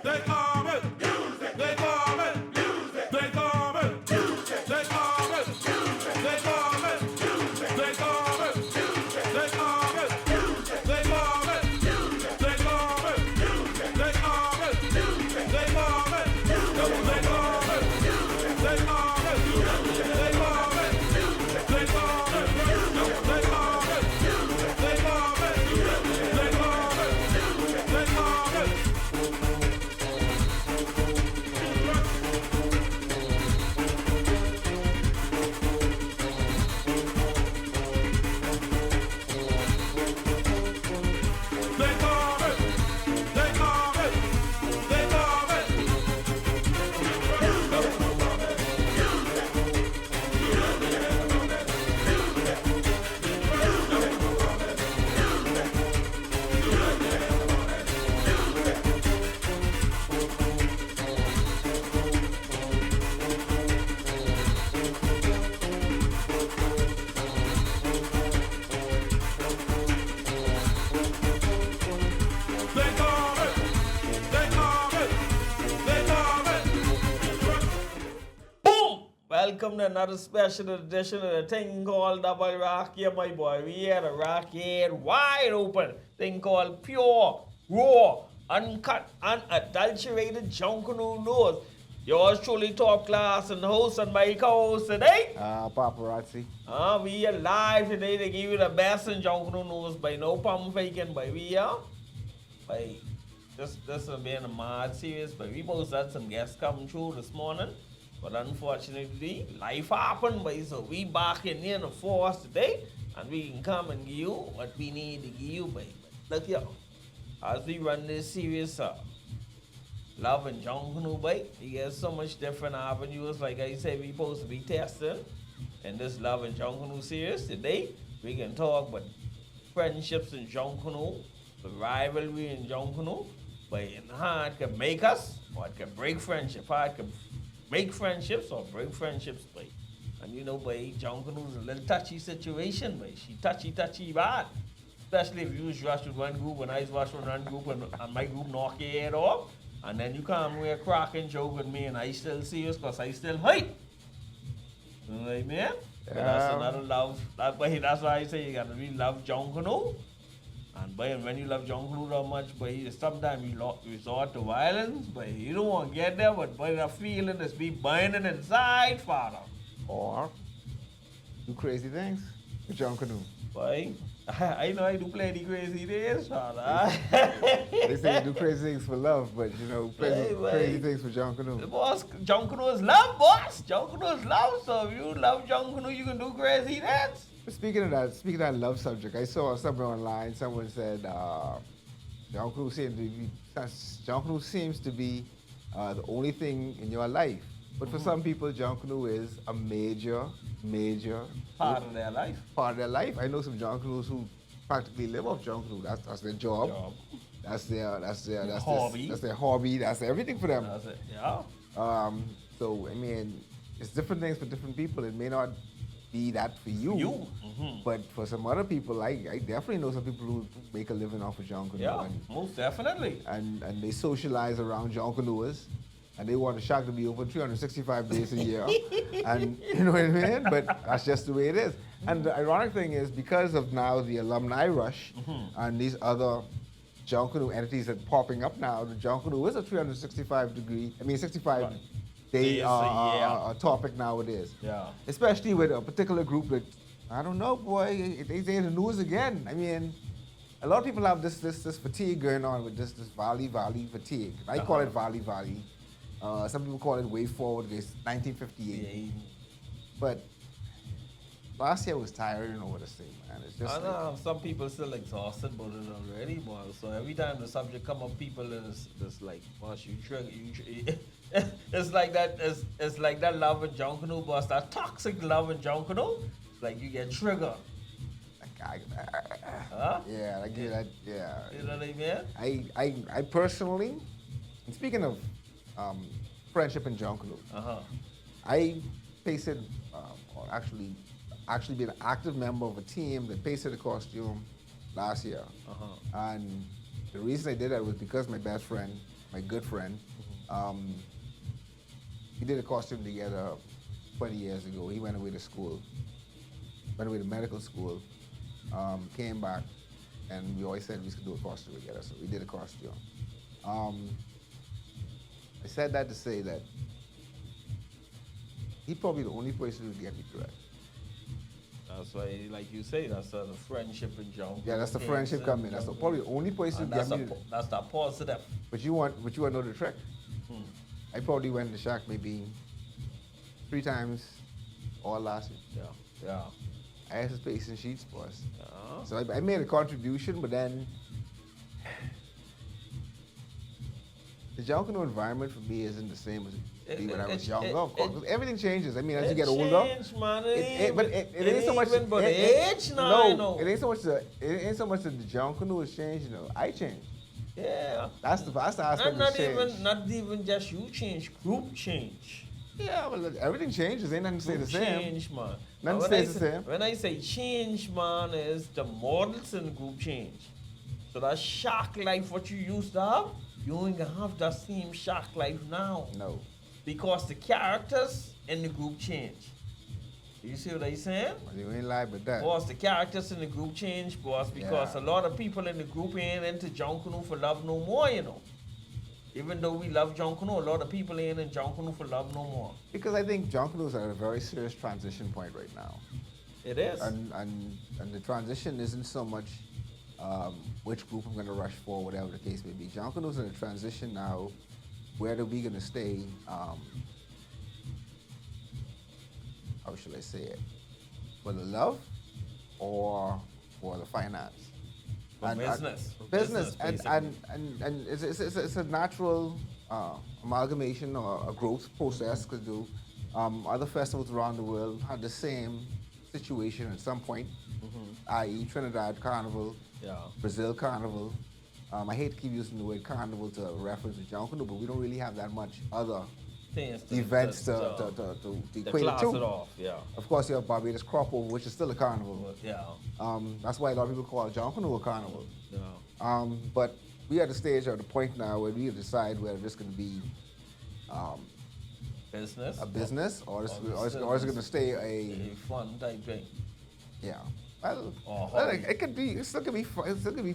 They call it music. They call it music. They call it music. They call it music. They call it music. They call it music. They call it music. They call it music. They call it music. They call it music. They call it music. They call it music. They call it music. They call it music. They call it music. They call it music. They call it music. They call it music. They call it music. They call it. Welcome to another special edition of the thing called Double Rock. Yeah, my boy, we had a rock here wide open. Thing called pure, raw, uncut, unadulterated Junkanoo news. Yours truly top class and host and my co-host today. Paparazzi. We are live today to give you the best in Junkanoo news by no pump faking, by we are. By this has been a mad series, but we both had some guests come through this morning. But unfortunately, life happened, but so we back in here to force today, and we can come and give you what we need to give you, baby. Look here, as we run this series, Love and Junkanoo, baby, we get so much different avenues. Like I said, we supposed to be testing in this Love and Junkanoo series. Today, we can talk about friendships in Junkanoo, the rivalry in Junkanoo, but how it can make us, or it can break friendship, how it can make friendships or break friendships, boy. And you know, boy, Junkanoo's a little touchy situation, boy. She touchy bad. Especially if you was rushed with one group and I was rushed with one group and my group knock your head off. And then you come with a cracking joke with me and I still see you because I still hate. You know what I mean? Yeah. That's another love. That's why I say you gotta really love Junkanoo. And boy, when you love Junkanoo that much, boy, sometimes you resort to violence, but you don't want to get there, but boy, that feeling is be burning inside, father. Or do crazy things with Junkanoo. Boy, I know I do plenty crazy things, father. They say you do crazy things for love, but you know, crazy things for Junkanoo. Boss, Junkanoo is love, boss. Junkanoo is love, so if you love Junkanoo, you can do crazy things. Speaking of that love subject, I saw somewhere online, someone said Junkanoo seems to be the only thing in your life. But for some people, Junkanoo is a major part of their life. Part of their life. I know some Junkanoos who practically live off Junkanoo. That's their job. That's their hobby. That's their hobby. That's everything for them. That's it. Yeah. So I mean, it's different things for different people. It may not be that for you. But for some other people, I definitely know some people who make a living off of Junkanoo. Yeah, most definitely. And they socialize around Junkanooers, and they want the shock to be over 365 days a year. And you know what I mean? But that's just the way it is. And the ironic thing is, because of now the alumni rush and these other Junkanoo entities that are popping up now, the Junkanoo is a 65 day topic nowadays. Yeah. Especially with a particular group that, I don't know, boy, they say in the news again. I mean, a lot of people have this fatigue going on with this Valley fatigue. I call it Valley. Some people call it way forward against 1958. Yeah. But last year was tiring, I don't know what to say, man. It's just I know some people still exhausted about it already, boy. So every time the subject come up, people is like, boss, you trigger. It's like that. It's like that love and Junkanoo, boss. That toxic love and Junkanoo. Like you get triggered. Yeah, I get that. Yeah. You know what I mean? I personally, and speaking of friendship and Junkanoo, I pasted, or actually been an active member of a team that pasted a costume last year. And the reason I did that was because my best friend my good friend. We did a costume together 20 years ago. He went away to school, went away to medical school, came back, and we always said we could do a costume together, so we did a costume. I said that to say that he's probably the only person who get me through it. That's why, like you say, that's the friendship in Junkanoo. Yeah, that's the friendship coming. That's probably the only person who get me. That's the positive. But you want to know the trick? I probably went to the shack maybe 3 times all last year. Yeah. I had to pay some sheets, boss. Yeah. So I made a contribution, but then the Junkanoo environment for me isn't the same as it did when I was younger. Of course, everything changes. I mean, as you get older, man, it ain't so much. But age now, no, it ain't so much. It ain't so much that the Junkanoo is changing. I changed. Yeah. That's the aspect And of not even just you change, group change. Yeah, well, everything changes. Ain't nothing to stay the same. Change, man. Nothing stays the same. When I say change, man, is the models in the group change. So that shark life, what you used to have, you ain't gonna have that same shark life now. No. Because the characters in the group change. You see what I'm saying? Well, you ain't lie but that. Boss, the characters in the group change, boss, because a lot of people in the group ain't into Junkanoo for love no more, you know. Even though we love Junkanoo, a lot of people ain't in Junkanoo for love no more. Because I think Junkanoo is at a very serious transition point right now. It is. And the transition isn't so much which group I'm going to rush for, whatever the case may be. Junkanoo's in a transition now. Where are we going to stay? How should I say it? For the love or for the finance? For business. Business. And it's a natural amalgamation or a growth process because other festivals around the world had the same situation at some point, i.e. Trinidad Carnival, Brazil Carnival. I hate to keep using the word carnival to reference to Junkanoo, but we don't really have that much other events to equate it to. It off, yeah. Of course, you have Barbados Crop Over, which is still a carnival. Yeah. That's why a lot of people call Junkanoo a carnival. Yeah. But we at the stage or the point now where we decide whether it's going to be business, a business, or it's going to stay a fun type thing. Yeah. Well, it could be. It still could be fun. It still could be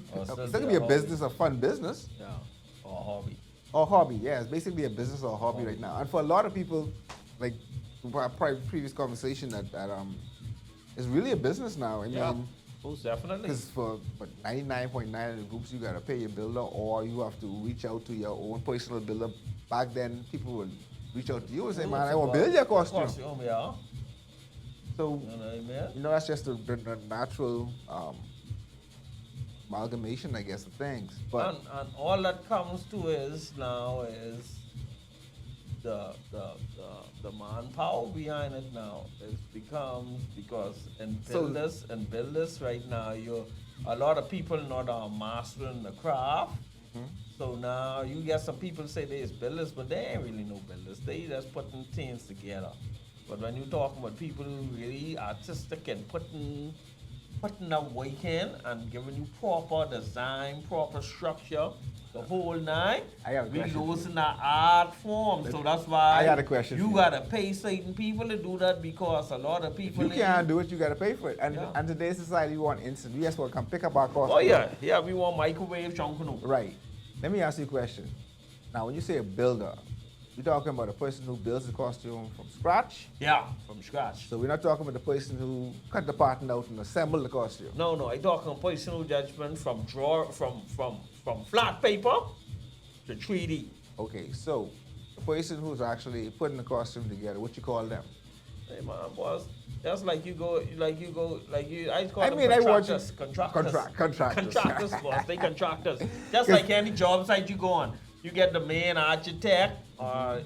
a business, a fun business. Yeah. Or a hobby. Or hobby. Yeah, it's basically a business or a hobby right now. And for a lot of people, like our previous conversation, that it's really a business now. I mean, most definitely. Because for 99.9 of the groups, you gotta pay your builder, or you have to reach out to your own personal builder. Back then, people would reach out to you and say, "Man, I want to build your costume." Yeah. So, that's just the natural amalgamation, I guess, of things. But and all that comes to is the manpower behind it now. It becomes because builders right now, a lot of people not are mastering the craft. So now you get some people say they're builders, but they ain't really no builders. They just putting things together. But when you talk about people who really artistic and putting that work in and giving you proper design, proper structure, the whole nine, we losing that art form. So that's why I got a question. You gotta pay certain people to do that because a lot of people. If you can't do it, you gotta pay for it. And today's society, we want instant. We just want to come pick up our costume. Oh yeah, we want microwave Junkanoo. Right. Let me ask you a question. Now, when you say a builder, you're talking about a person who builds the costume from scratch? Yeah, from scratch. So we're not talking about the person who cut the pattern out and assembled the costume? No, I talk on personal judgment from flat paper to 3D. Okay, so the person who's actually putting the costume together, what you call them? Hey man, boss, that's I call them contractors, boss. They contractors. Just like any job site you go on. You get the main architect,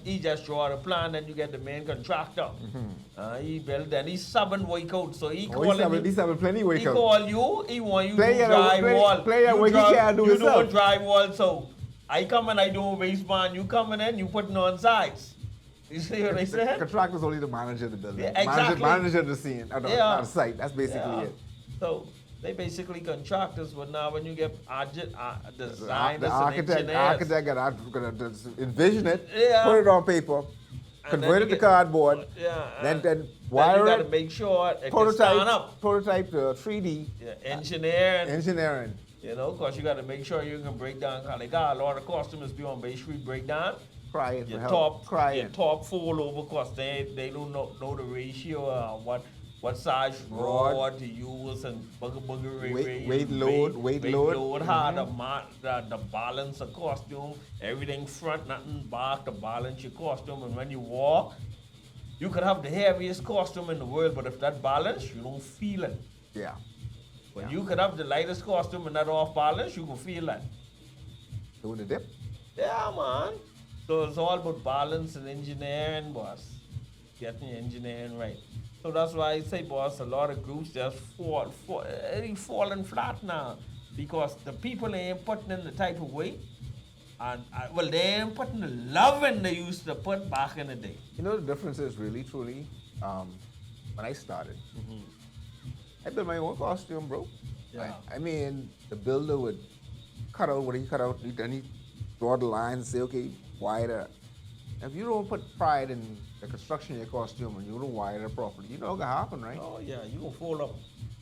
he just draw the plan, then you get the main contractor. He build, then he's subbing work out. So he subbing plenty work out. He call you, he want you to drywall. You don't drywall, so I come and I do a waistband, you coming in, you putting on sides. You see what I said? Contractor's only the manager of the building. Yeah, exactly. Manager of the scene, not the site. That's basically it. So They basically contractors, but now when you get designers The and engineers, architect gonna envision it, Yeah. put it on paper, and then convert you it to get- cardboard, yeah, then and then then wire you got to it, make sure it can stand up. prototype to 3D Yeah, engineering, engineering. you know, because you got to make sure you can break down. Cause they got a lot of customers be on Bay Street breakdown. Crying for Your help. top, Crying. your top fall over because they don't know the ratio, what size Rod. rod to use and bugger Weight load. how the balance of costume, everything front, nothing back to balance your costume, and when you walk, you could have the heaviest costume in the world, but if that balance, you don't feel it. Yeah. But Yeah. you could have the lightest costume and that off balance, you can feel that. Doing the dip. Yeah, man. So it's all about balance and engineering, boss. Getting your engineering right. So that's why I say, boss, a lot of groups just falling flat now because the people ain't putting in the type of weight, and well, they ain't putting the love in they used to put back in the day. You know the difference is really, truly, when I started, I built my own costume, bro. Yeah. I mean, the builder would cut out what he cut out, then he draw the lines and say, okay, wire it. If you don't put pride in the construction of your costume and you don't wire it properly, you know what's gonna happen, right? Oh yeah, you gonna fall up.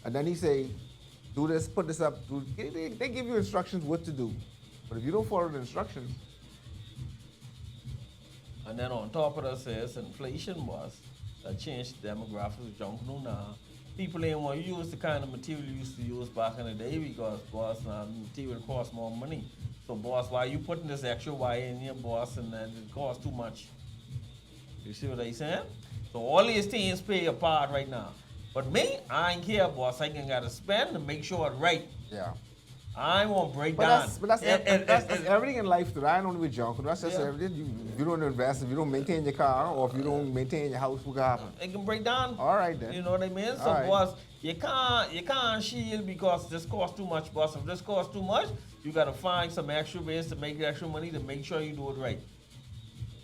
And then he say, do this, put this up. They give you instructions what to do. But if you don't follow the instructions, And then on top of that says inflation was that changed the demographics of Junkanoo now. People ain't want to use the kind of material you used to use back in the day because boss now material costs more money. So boss, why you putting this extra wire in your boss and then it costs too much? You see what I saying? So all these things play a part right now. But me, I ain't care, boss. I can gotta spend to make sure it's right. yeah. I won't break But down. that's everything in life that I don't with junk. That's just Yeah. everything. If you don't invest, if you don't maintain your car, or if you don't maintain your house, what can happen? It can break down. All right then. You know what I mean? So All right. boss, you can't shield because this costs too much, boss. If this costs too much, you gotta find some extra ways to make extra money to make sure you do it right.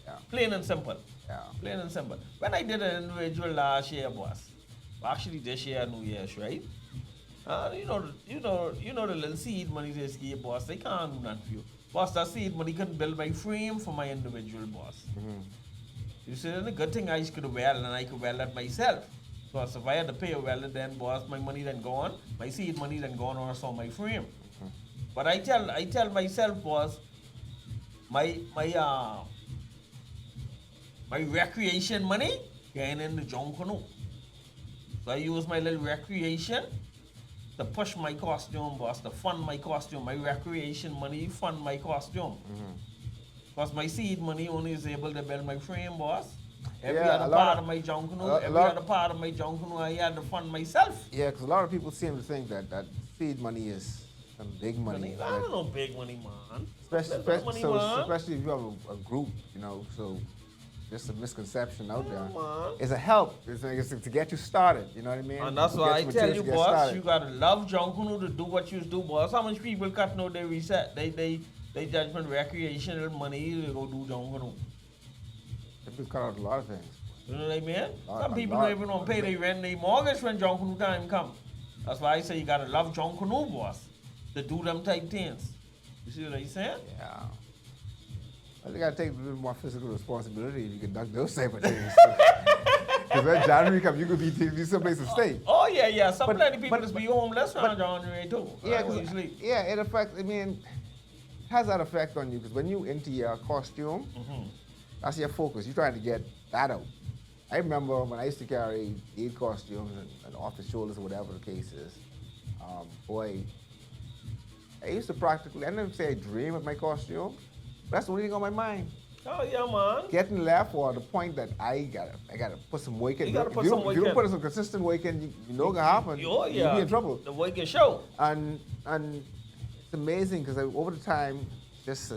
Yeah. Plain and simple. Yeah. Plain and simple. When I did an individual last year, boss, actually this year New Year's, right? You know the little seed money they give, boss. They can't do nothing for you, boss. That seed money can build my frame for my individual, boss. You see, the good thing I could weld and I could weld that myself. So if I had to pay a welder, then boss, my money then gone, my seed money then gone also my frame. But I tell myself, boss, my recreation money going in the Junkanoo. So I use my little recreation to push my costume, boss, to fund my costume. My recreation money fund my costume. Because my seed money only is able to build my frame, boss. Every Yeah, other a lot part of- of my Junkanoo, a every lot- other part of my Junkanoo, I had to fund myself. Yeah, because a lot of people seem to think that seed money is some big money. I don't know big money, man. Especially, Little money, man. especially if you have a group, you know, so just a misconception out there. man. It's a help. It's to get you started, you know what I mean? And that's To why get I your tell materials you, to get boss, started. you gotta love Junkanoo to do what you do, boss. How much people cut know they reset? They judgment recreational money to go do Junkanoo. People cut out a lot of things. You know what I mean? Some A people lot. don't even want to pay their rent, their mortgage when Junkanoo time come. That's why I say you gotta love Junkanoo, boss, to do them type things. You see what I'm saying? Yeah. I think I take a little more physical responsibility if you conduct those type of things. Because when January comes, you could be someplace to stay. Oh yeah. Some But- plenty people but- just be homeless around January too. Yeah, Right, 'cause- usually. yeah, it affects. I mean, it has that effect on you because when you into your costume, that's your focus. You're trying to get that out. I remember when I used to carry 8 costumes and off the shoulders or whatever the case is. Boy, I used to practically. I never say I dream of my costume. But that's the only thing on my mind. Oh yeah, man. Getting left or the point that I gotta put some work in. You gotta If put you some don't- work If you don't in. put some consistent work in, you know what's gonna happen. Oh yeah. You'll be in trouble. The way can show. And it's amazing because over the time, just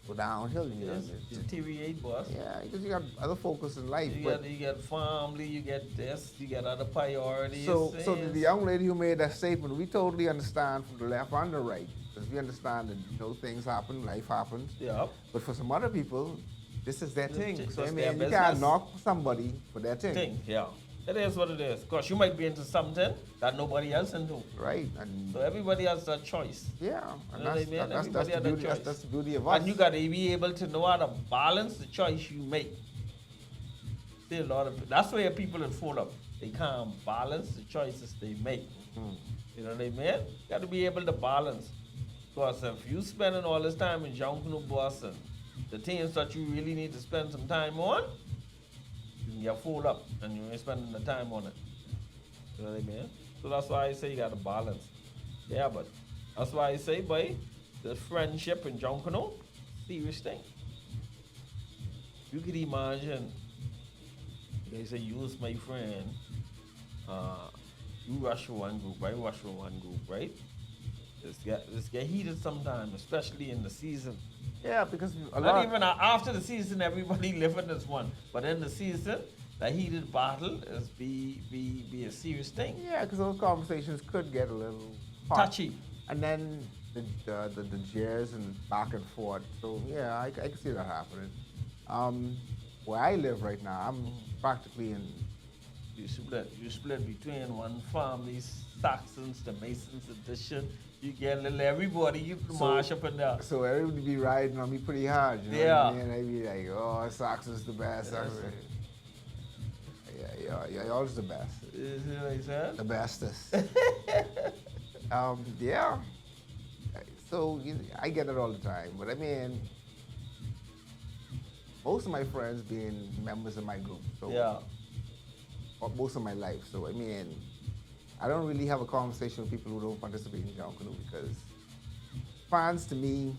go downhill. You know? Yes, deteriorate, boss. Yeah, because you got other focus in life. You But get family, you get this, you get other priorities. so things. the young lady who made that statement, we totally understand from the left and the right, because we understand that things happen, life happens. Yeah. But for some other people, this is their thing. It's So I their mean, you business. can't knock somebody for their thing. Thing, yeah. It is what it is. Because you might be into something that nobody else into. Right. And So everybody has that choice. yeah, and You know what I mean? that's Everybody the has that beauty. choice. That's the beauty of us. And you got to be able to know how to balance the choice you make. See, a lot of that's where people that fall up. They can't balance the choices they make. You know what I mean? You got to be able to balance. Because if you spending all this time in Junkanoo, Boston, the things that you really need to spend some time on, you can get full up and you ain't spending the time on it. You know what I mean? So that's why I say you got to balance. Yeah, but that's why I say, boy, the friendship in Junkanoo, serious thing. You could imagine, they say, you was my friend, you rush for one group, I rush for one group, right? It's get heated sometimes, especially in the season. Yeah, because Not even after the season, everybody living as one. But in the season, the heated battle is be a serious thing. Yeah, because those conversations could get a little hot. Touchy. And then the jeers and back and forth. So yeah, I can see that happening. Where I live right now, I'm practically in. You split between one family, Saxons, the Masons edition. You get a little everybody, you mash up in there. So everybody be riding on me pretty hard, you know Yeah. what I mean? They be like, oh, Saxon's the best. Yeah, y'all's the best. Is it what I said? The bestest. Yeah. So I get it all the time, but I mean, most of my friends being members of my group. So Yeah. most of my life. So I mean, I don't really have a conversation with people who don't participate in Junkanoo because fans, to me,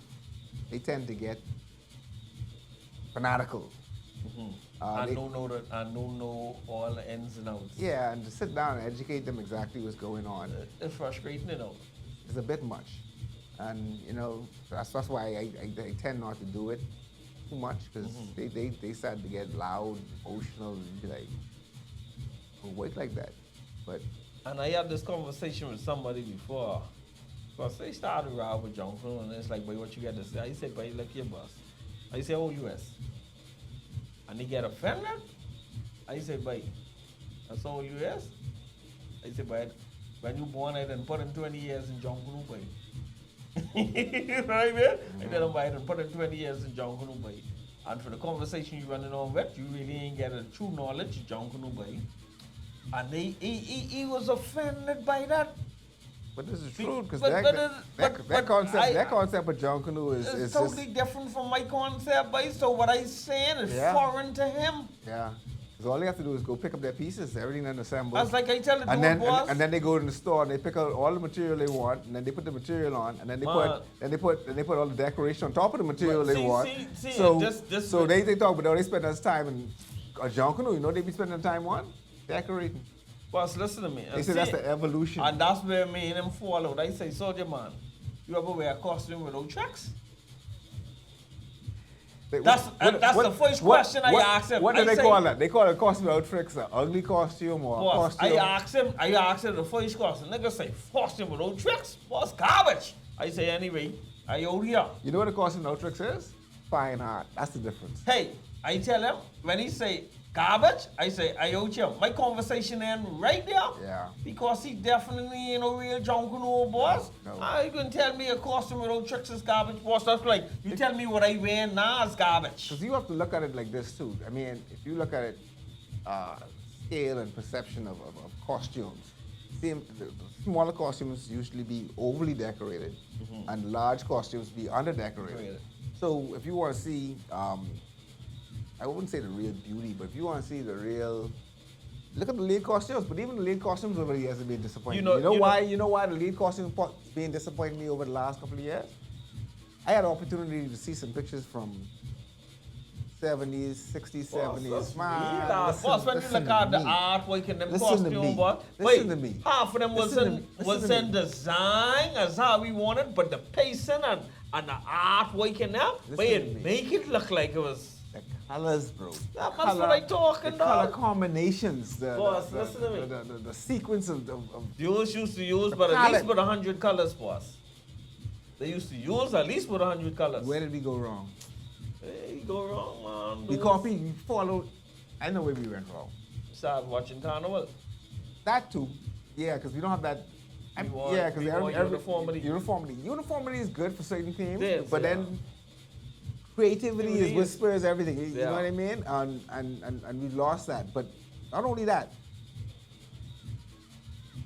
they tend to get fanatical. I don't know all the ins and outs. Yeah, and to sit down and educate them exactly what's going on. It's frustrating, you know. It's a bit much. And, you know, that's why I tend not to do it too much because they start to get loud, emotional, and be like, don't work like that. But And I had this conversation with somebody before. Because they started around with Junkanoo and it's like, boy, what you got to say? I said, boy, look your boss. I say, oh, US. And he get offended. I said, boy, that's all US. I said, boy, when you born, I done put in 20 years in Junkanoo, boy. You know what I mean? I tell him, boy, I done put in 20 years in Junkanoo, boy. And for the conversation you running on with, you really ain't get a true knowledge of Junkanoo, boy. And he was offended by that. But this is true because But that concept of Junkanoo is it's totally different from my concept, boy. So what I saying is foreign to him. Yeah. Because all they have to do is go pick up their pieces, everything then assembled. That's like I tell the and then boss. and then they go to the store and they pick out all the material they want, and then they put the material on, and then they put all the decoration on top of the material they want. So they talk about they spend this time in a Junkanoo. You know they be spending time on decorating. Boss, listen to me. They say that's the evolution. And that's where me and him fall out. I say, soldier man, you ever wear a costume without tricks? That's the first question I asked him. What do they call that? They call it costume without tricks, an ugly costume or boss, a costume. I asked him the first question. Nigga say, costume without tricks? Boss, garbage. I say, anyway, I out here. You know what a costume without tricks is? Fine art. That's the difference. Hey, I tell him, when he say, garbage, I say, I out here. My conversation end right there. Yeah. Because he definitely ain't no real Junkanoo, boss. No. You can tell me a costume without tricks is garbage, boss. That's like, you tell me what I wear now is garbage. Because you have to look at it like this, too. I mean, if you look at it, scale and perception of costumes, the smaller costumes usually be overly decorated, and large costumes be under-decorated. So if you want to see, I wouldn't say the real beauty, but if you want to see the real, look at the lead costumes. But even the lead costumes over the years have been disappointing. You know why the lead costumes been disappointing me over the last couple of years? I had an opportunity to see some pictures from 70s, 60s, 70s. Boss, when you look at the artwork in them costumes, boss, listen to me. Half of them was in design as how we wanted, but the pacing and the artwork in there, make it look like it was. The colors, bro. That's what I talking about. The color combinations. Boss, listen to me. The sequence of Used to use, but at least with 100 colors, boss. They used to use at least with 100 colors. Where did we go wrong? Hey, you go wrong, man. We copied, we followed. I know where we went wrong. start watching Carnival. That too. Yeah, because we don't have that. We want- yeah, because we want uniformity. Uniformity is good for certain teams, Yes, but yeah. then creativity is what spurs everything. You Yeah. know what I mean? And we've lost that. But not only that,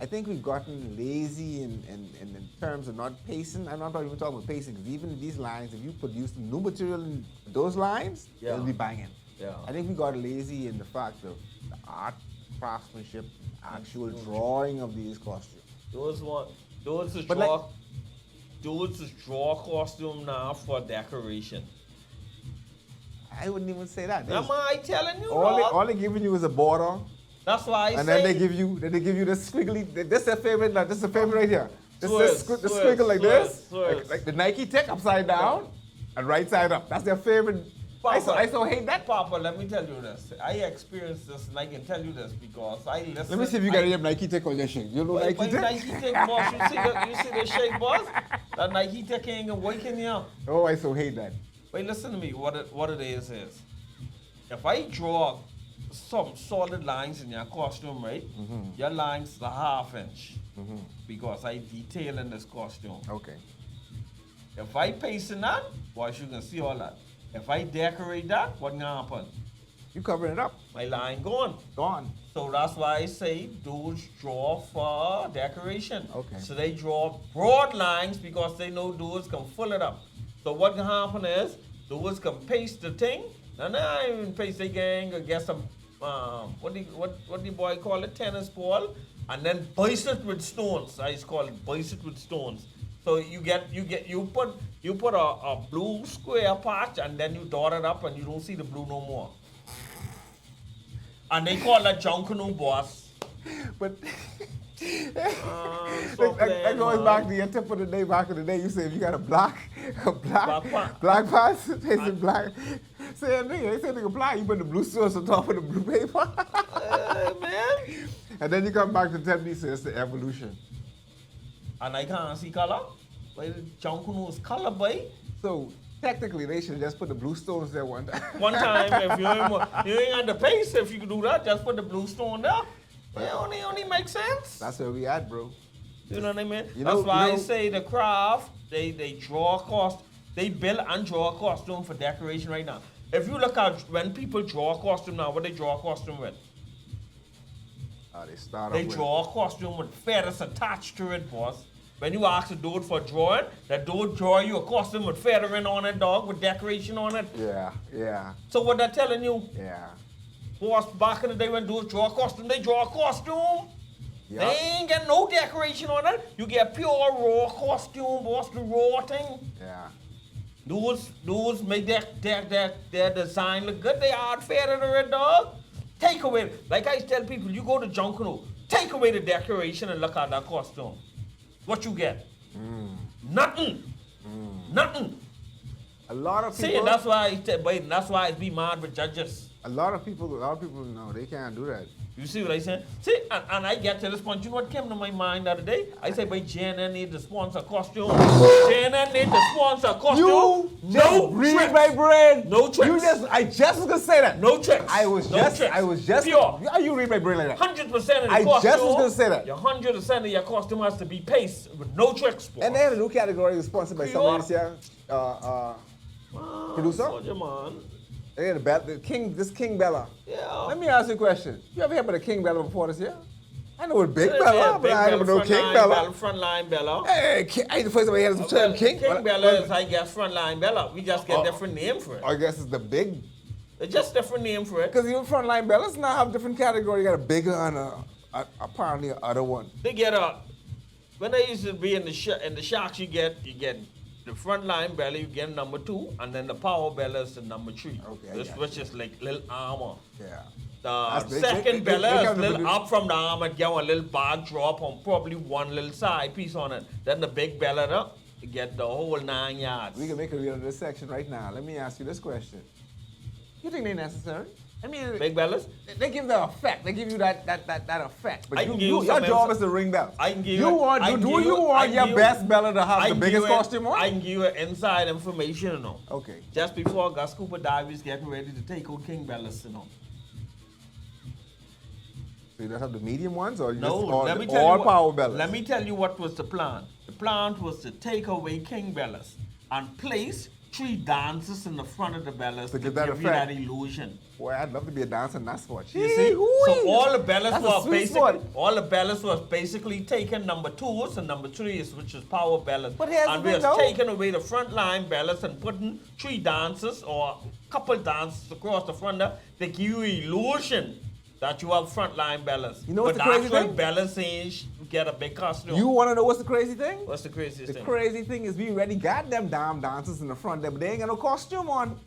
I think we've gotten lazy in terms of not pacing. I'm not even talking about pacing, because even in these lines, if you produce new material in those lines, Yeah. it'll be banging. Yeah. I think we got lazy in the fact of the art, craftsmanship, actual drawing of these costumes. Those is But draw, those is draw costume now for decoration. I wouldn't even say that. Am I telling you? All they're giving you is a border, That's why I and say. then they give you this squiggly. This is their favorite. Like, this is the favorite right here. This Swerves, the squiggle like this, swerves. like the Nike tick upside down and right side up. That's their favorite. I so hate that. Papa, let me tell you this. I experienced this, and I can tell you this because I listen. Let me see if you got any Nike tick on your shirt. You know Nike tick? Nike tick, boss. You see the shape, boss? That Nike tick ain't gonna wake in you. Oh, I so hate that. Wait, listen to me. What it is, if I draw some solid lines in your costume, right? Your lines are half inch because I detail in this costume. Okay. If I paste in that, boys, you can see all that. If I decorate that, what gonna happen? You covering it up. My line gone. Gone. So that's why I say dudes draw for decoration. Okay. So they draw broad lines because they know dudes can fill it up. So what can happen is dudes can paste the thing, and then I even paste the gang or get some what the boy call it, tennis ball, and then burst it with stones. I just call it burst it with stones. So you put a blue square patch and then you dot it up and you don't see the blue no more. And they call that Junkanoo, boss. But So that goes back to your tip of the day. Back in the day, you said if you got a black pass, they said black. Same thing. They said nigga black. You put the blue sauce on top of the blue paper. Man. And then you come back to tell me, so it's the evolution. And I can't see color. But Junkanoo is color, boy. So technically, they should just put the blue stones there one time. One time, if you ain't at the pace, if you can do that, just put the blue stone there. It only makes sense. That's where we at, bro. You know what I mean? You That's know- why you know- I say the craft, they draw a cost, they build and draw a costume for decoration right now. If you look at when people draw a costume now, what they draw a costume with? They start They off with- draw a costume with feathers attached to it, boss. When you ask a dude for drawing, that dude draw you a costume with feathering on it, dog, with decoration on it. Yeah. So what they're telling you, Yeah. boss, back in the day when dudes draw a costume, they draw a costume. Yeah. They ain't get no decoration on it. You get pure raw costume, boss, the raw thing. Yeah. Dudes make their design look good. They add feather to it, dog. Take away, like I tell people, you go to Junkanoo, take away the decoration and look at that costume. What you get? Nothing. Nothing. A lot of people. See, that's why I be mad with judges. A lot of people know they can't do that. You see what I saying? See, and I get to this point. You know what came to my mind the other day? I say, but JNN need to sponsor costume. JNN need to sponsor costume. You no read tricks. my brain. No tricks. I just was gonna say that. No tricks. I was No just Pure. How you read my brain like that? 100% of the I costume. just was gonna say that. Your 100% of your costume has to be paced with no tricks. Boss. And they had a new category sponsored by Pure. somebody this year. Producer? Soldier man. They had the King Bella. Yeah. Let me ask you a question. You ever heard about the King Bella before this year? I know what Big Yeah, Bella, but I never know King Bella. Frontline Bella. Hey, I ain't the first time I heard the term King. King Bella is, I guess, frontline Bella. We just get different name for it. I guess it's the big. It's just different name for it. Because even frontline Bellas now have different category. You got a bigger and apparently another one. They get when they used to be in the Sharks, you get the frontline Bella, you get number 2, and then the power Bella is the number 3. Okay, Which is like little armor. Yeah. The second Bella is little up from the arm and get a little bar drop on probably one little side piece on it. Then the big Bella, you get the whole 9 yards. We can make a reel of this section right now. Let me ask you this question. You think they're necessary? I mean, Big Bellas? they give the effect. They give you that effect. But I can give you your some job insight. is to ring bells. I can give you you. want I can do give you want I your can best Bella to have I the can biggest give you- costume on? I can give you inside information, you know. Okay. Just before Gus Cooper died, we was getting ready to take out King Bellas, you know. So you don't have the medium ones, or you No, just all, let me tell all you power what, bellas? let me tell you what was the plan. The plan was to take away king bellas and place 3 dancers in the front of the bellas to give give that you effect. that illusion. Boy, I'd love to be a dancer in that sport. You see? So all the bellas That's a were sweet basically spot. all the bellas was basically taking number 2s and number 3s, which is power bellas. But here's and the we thing, are though. taking away the front line bellas and putting 3 dancers or couple dancers across the front there. They give you illusion that you have front line bellas. You know but what's the crazy actual thing? bellas ain't get a big costume. You want to know what's the crazy thing? What's the craziest The thing? crazy thing is we already got them damn dancers in the front there, but they ain't got no costume on.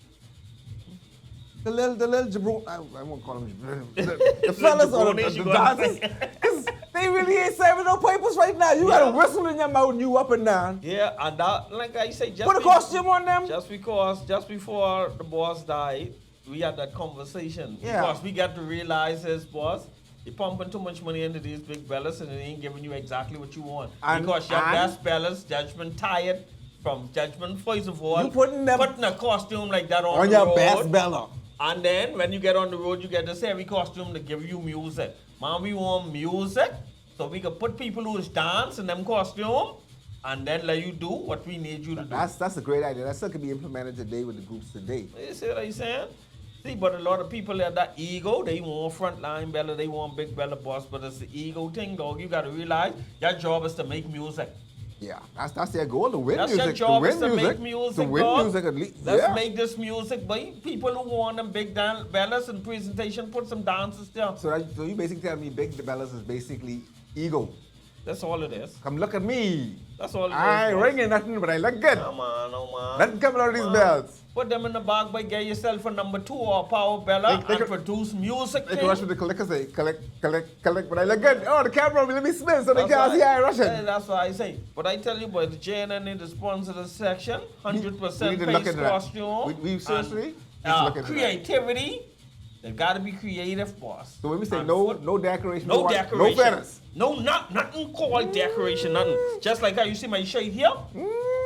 The little jabroni, I won't call them jabroni. The fellas or the jabronis, you gonna dancers, say. because they really ain't serving no papers right now. You got a whistle in your mouth and you up and down. Yeah, and that, like I say, just Put a costume on them. Just before the boss died, we had that conversation. Yeah. Because we got to realize this, boss, you're pumping too much money into these big bellas and it ain't giving you exactly what you want. Because your best bellas, Judgment tired from Judgment, first of all, You putting a costume like that on the your road. best bella. And then when you get on the road, you get this heavy costume to give you music. Man, we want music, so we can put people who dance in them costume, and then let you do what we need you to do. That's a great idea. That still can be implemented today with the groups today. You see what I'm saying? See, but a lot of people have that ego. They want frontline bella, they want big bella boss, but it's the ego thing, dog. You got to realize your job is to make music. Yeah, that's their goal, to win That's music. your job, to is win to music. make music, To win dog. music at least. Let's yeah. make this music, boy. People who want them big bellas and presentation, put some dances there. So you basically tell me big bellas is basically ego. That's all it is. Come look at me. That's all it is. I ain't boss. ringing nothing, but I look good. Come on, no man. Nothing coming out of these Man. bells. Put them in the bag, but get yourself a number 2 or power bella They and could- produce music. They king. can rush with the collector say, collect, but I look good. Oh, the camera, let me spin so they That's can't why- see I Hey, rushing. that's what I say. But I tell you, boy, the JNN need to sponsor this section. 100% We need to look face into that. costume. We seriously and, need to look into that. creativity. They gotta be creative, boss. So when we say And no foot- decoration, no decoration. no feathers. No, nothing called decoration, nothing. Just like how you see my shirt here.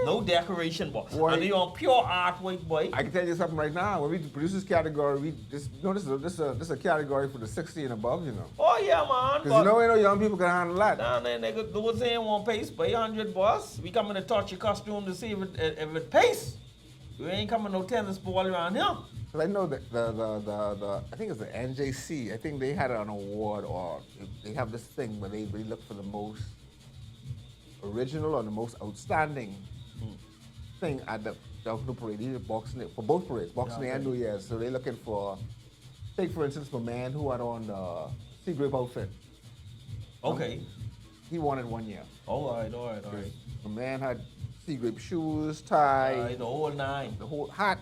No decoration, boss. Boy. And they on pure artwork, boy. I can tell you something right now. When we produce this category, this is a category for the 60 and above, you know. Oh yeah, man. Because you know young people can handle that. Down there, nigga, those ain't one pace, pay 100, boss. We coming to touch your costume to see if it pays. We ain't coming no tennis ball around here. Because I know that the I think it's the NJC. I think they had an award, or they have this thing where they look for the most original or the most outstanding thing at the Junkanoo parade. Either boxing for both parades, boxing Day and New Year's. So they're looking for, take for instance, my man who had on the sea grape outfit. Okay. He won it 1 year. All right. The man had sea grape shoes, tie, The whole 9. the whole hat,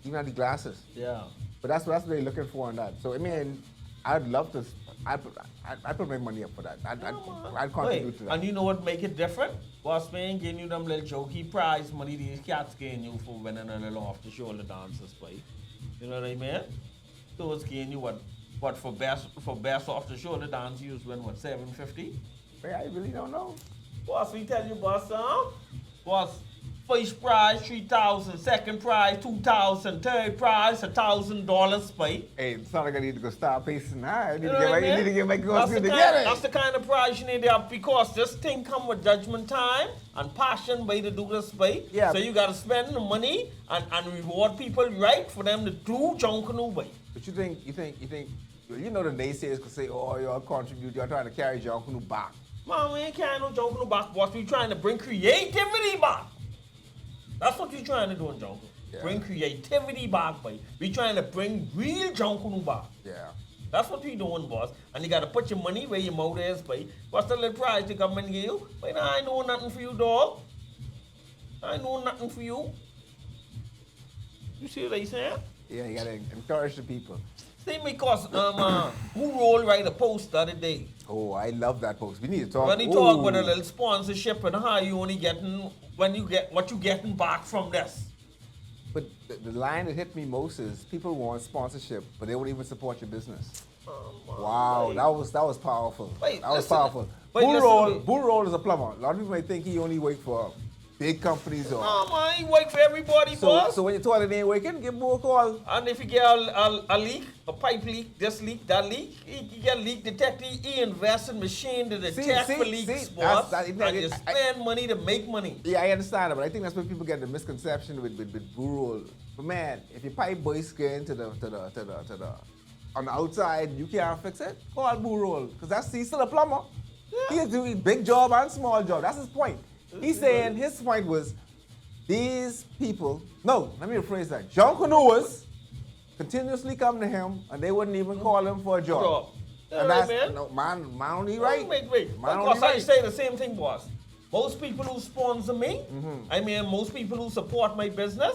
even had the glasses. Yeah. But that's what they're looking for on that. So I mean, I'd love to. I'd put my money up for that. I'd contribute to that. And you know what make it different? Boss man getting you them little jokey prize money these cats getting you for winning a little off the shoulder dances, boy. You know what I mean? So it's getting you what for best off the shoulder dance you was win what $750? I really don't know. Boss, we tell you, boss, boss, first prize $3,000, second prize $2,000, third prize $1,000, boy. Hey, it's not like I need to go start pacing now. I need, You to know get what I my, mean? need to get my That's costume the together. that's the kind of prize you need to have, because this thing come with judgment time and passion by to do this by. Yeah. So you gotta spend the money and reward people right for them to do Junkanoo by. But you think, you know the naysayers could say, oh, y'all contribute, y'all trying to carry Junkanoo back. Man, we ain't carrying no Junkanoo back, boss. We trying to bring creativity back. That's what we trying to do in Junkanoo. Yeah. Bring creativity back, boy. We trying to bring real Junkanoo back. Yeah. That's what we doing, boss. And you gotta put your money where your mouth is, boy. What's the little prize the government give you? Boy, I ain't doing nothing for you, dog. I ain't doing nothing for you. You see what I saying? Yeah, you gotta encourage the people. See, because who rolled right a post the other day? Oh, I love that post. We need to talk. When he talk about a little sponsorship and how you only getting when you get what you getting back from this. But the line that hit me most is people want sponsorship, but they won't even support your business. Wow, Wait. that was powerful. Wait, that was listen. powerful. Wait, listen to me. Bull Roll is a plumber. A lot of people might think he only work for big companies are. No, man, he work for everybody, boss. So when you told it ain't working, give Boo a call. And if you get a leak, a pipe leak, this leak, that leak, you get leak detector, he invest in machine to detect for leaks, boss. And you spend money to make money. Yeah, I understand that, but I think that's where people get the misconception with Boo rule. But man, if your pipe boy skin to the on the outside, you can't fix it, call Boo rule. Because he's still a plumber. Yeah. He's doing big job and small job. That's his point. He's saying his point was these people, no, let me rephrase that. Junkanooers continuously come to him and they wouldn't even call him for a job. And right, that's, man. no, man only right. Wait. Because I say the same thing, boss. Most people who sponsor me, I mean, most people who support my business,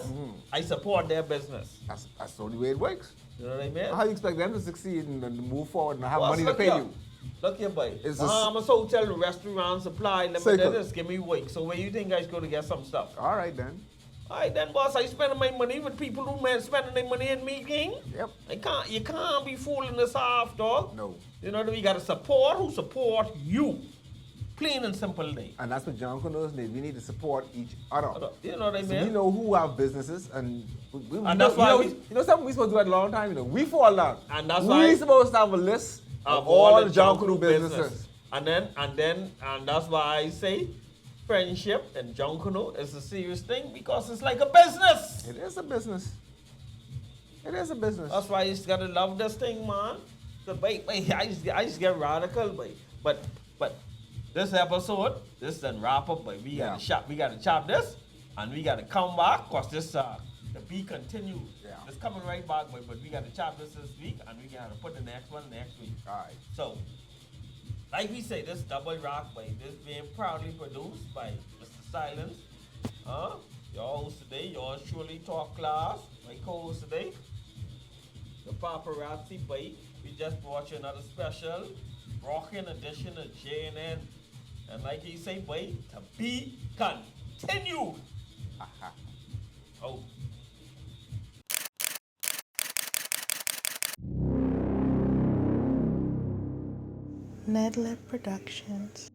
I support their business. That's the only way it works. You know what I mean? How do you expect them to succeed and move forward and have money to pay you? Look here, boy. Bahamas Hotel, restaurant, supply, limited, just give me work. So where you think guys go to get some stuff? All right, then. All right, then, boss. I spending my money with people who spending their money in me, king. Yep. You can't be fooling us off, dog. No. You know what I mean? You got to support who support you. Plain and simple day. And that's what Junkanoo need. We need to support each other. You know what I mean? So we know who have businesses, and that's why you know something we supposed to do at a long time. You know, we fall down. And that's why we supposed to have a list of all the Junkanoo businesses. And that's why I say friendship and Junkanoo is a serious thing because it's like a business. It is a business. It is a business. That's why you just gotta love this thing, man. But wait, I just get radical, but this episode, this done wrap up, but we gotta chop this, and we gotta come back, cause this the beat continues. Yeah. It's coming right back, but we gotta chop this week, and we gotta put the next one next week. Alright. So, like we say, this double rock, this being proudly produced by Mr. Silence. Your host today, yours truly Talk Class. My co-host today, the paparazzi, boy. We just brought you another special, rocking edition of JNN. And like he say, boy, to be continued. Oh. Nedlet Productions.